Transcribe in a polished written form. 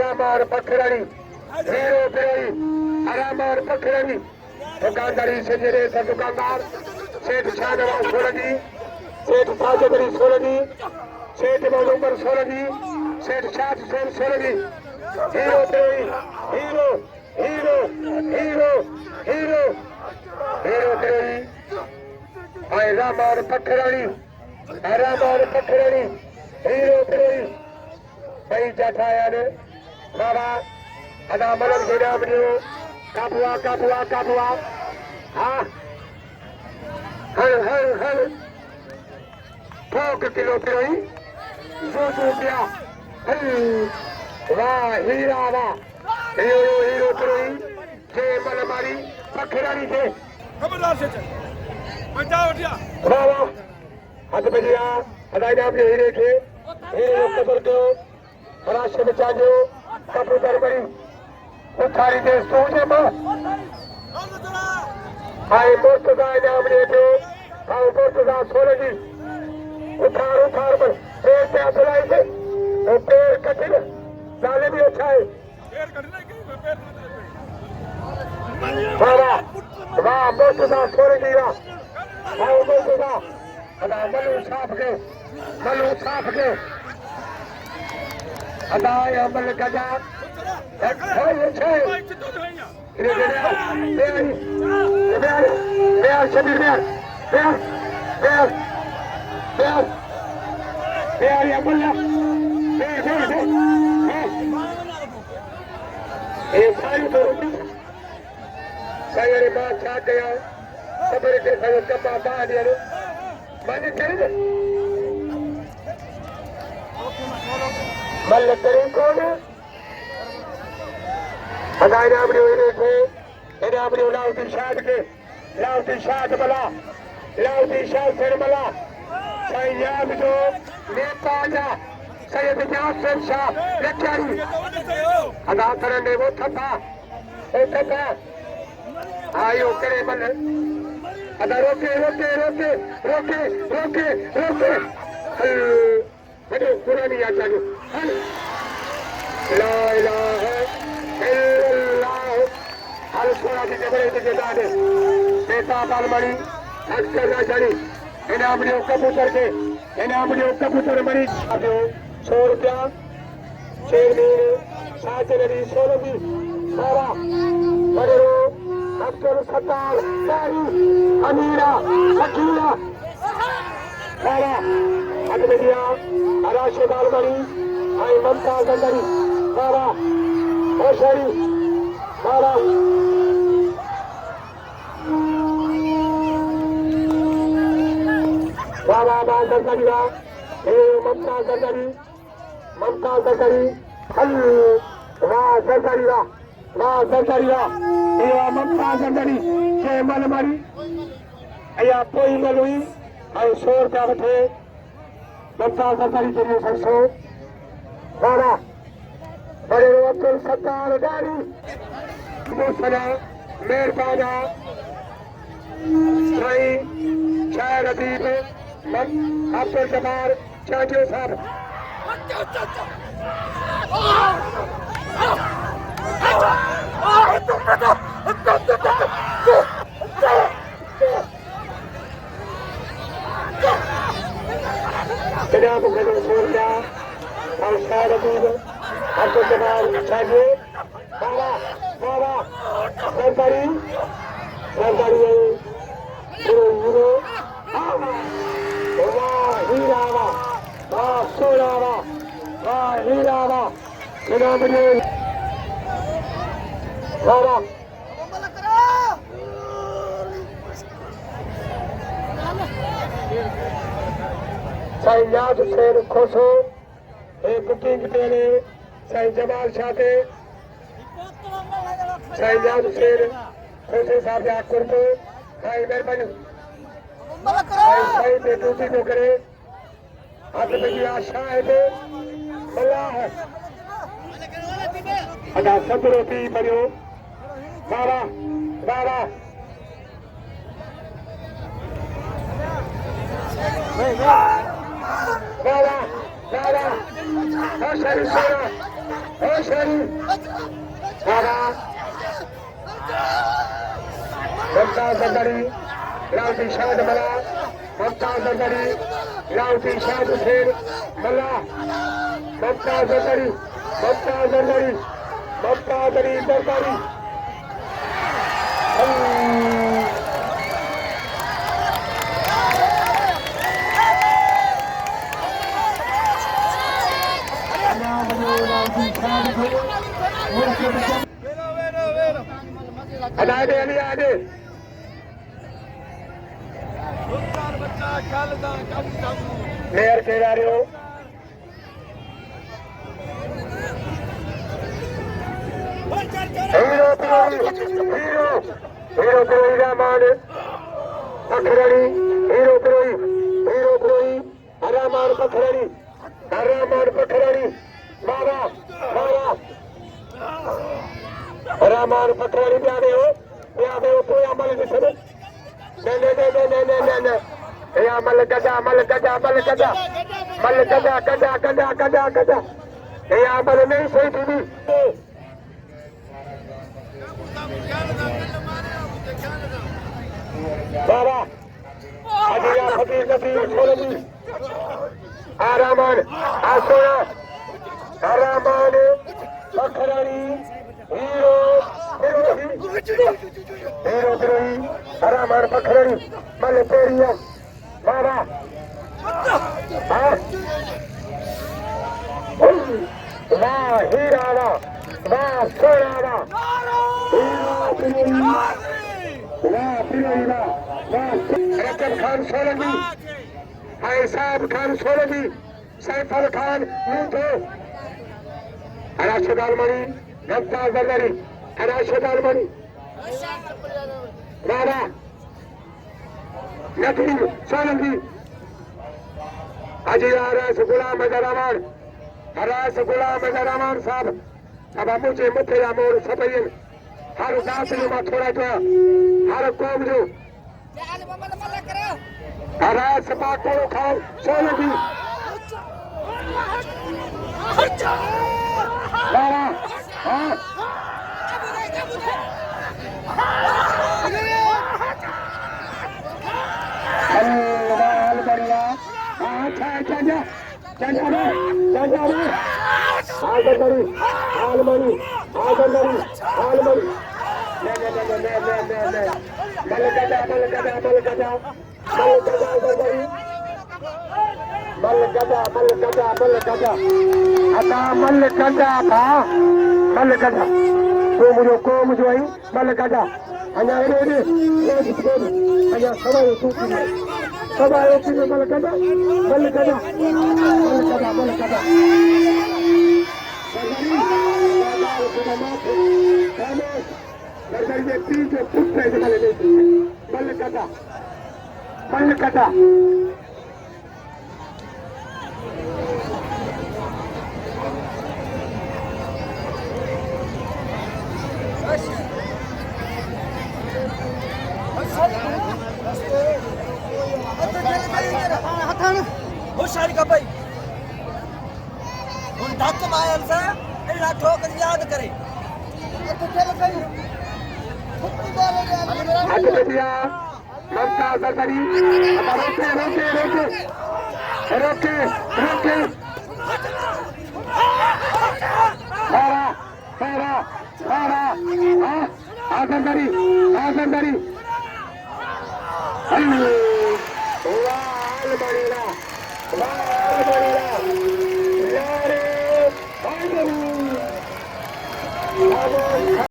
आराम और बखरानी हीरो ब्रोही आराम और बखरानी दुकानदारी से मेरे से दुकानदार सेठ शाहनवाज सोलगी सेठ साजदरी सोलगी सेठ मधुकर सोलगी सेठ Shah Hussain Solangi hero Brohi hero hero hero hero hero Brohi आराम और बखरानी हीरो ब्रोही भाई जठाया ने बाबा अदा मलम के नाम लियो काबुआ हाँ हर ठोक किलो पिरोई जो गया वाह हीरा वाह हीरो पिरोई जे मल मारी पखरानी थे खबरदार से चल बचाओ दिया वाह वाह हाथ बजिया अदा नाम ले हीरे थे हीरे कबर को राशि बचा जो कबूतर बड़ी उठारी दे सोचे मां हाय मुर्तजा नाम ले जो हाउ मुर्तजा सोलगी उठार पर पैर पे असलाई से वो पैर कठिन डाले भी अच्छा है पैर कटने के पैर वाह मुर्तजा सोलगी वाह हाउ मुर्तजा अदा मलू साफ के अदाय अमल गजा मल्ल करीम कौन अदाय नाम थे इनाम लाउती शाद के लाउती शाद मला लाउती शाद फिर मला सैयद जो नेताजा सैयद जाफर शाह लचारी अदा करने वो थपा आयो करे मन अदा रोके हेलो पुरानी यात्रा जो ला इलाहा इल्लल्लाह हल सोना की जबरे के दादे मेहताब अलमनी अक्सर राजानी इनाम लियो कबूतर मरी दो 100 रुपया शेरनीर साजनरी सोलगी सारा बड़ेरो अक्सर सत्तार सारी अमीरा शकीला सारा अदबिया राशिद अलमनी आई मुमताज ज़रदारी सारा होशरी सारा बाबा ज़रदारी ए मुमताज ज़रदारी हल वाह ज़रदारी ये मुमताज ज़रदारी जे मल मारी या पोई मलुई आई 100 रुपया वठे मुमताज ज़रदारी के लिए 100 बाबा बड़े अब्दुल सत्तार डारी मुसला मेहरबाना साईं शायर अदीब अब्दुल जमाल चाचो साहब जनाब खदम सोरजा और शायर अदीब अब्दुल जमाल चाचो बाबा ज़रदारी हीरो वाह हीरा वाह सोना वाह हीरा वाह जनाब ने बाबा साईं नियाज़ हुसैन खोसो बुकिंग पहले साईं जमाल शाह थे साईं नियाज़ हुसैन खोसे साहब जा कुर्तो साईं मेहरबानी साईं पे ड्यूटी को करे हाथ में दिया शाहिद मलाह अदा सब रोटी बनियो बाबा होशरी सोना ओ शेडी बाबा मुमताज जरदारी लाहौटी शाहिद मला मुमताज जरदारी लाहौटी शाहिद हुसैन मला मुमताज जरदारी जरदारी आधे मेयर कह रहे हो हीरो ब्रोही रहमान बखरानी हीरो ब्रोही रहमान बखरानी बाबा रहमान बखरानी प्यारे हो कोई अमल नहीं मल गदा अमल नहीं सही थी बाबा अजीरा फकीर नबी सोलमी आरामान आसोना आरामान बखरानी हीरो ब्रोही आरामान बखरानी मल पेरिया बाबा वाह हीरा वाह सोना रकब खान सोलंकी साहब खान सोलंकी सैफल खान मूठो राशिद अलमनी मुमताज जरदारी राशिद अलमनी बाबा नकीब सोलंकी हाजी रास गुलाम रहमान साहब अब मुझे मुथे या मोर सभयन हर दास में थोड़ा जो हर कौम जो रास पाको खाओ सोलंकी बाबा हाँ बढ़िया अच्छा आलमनी होशियारी का भाई उन धक्क मायल से इना ठोकर याद करे मुमताज जरदारी रोके जरदारी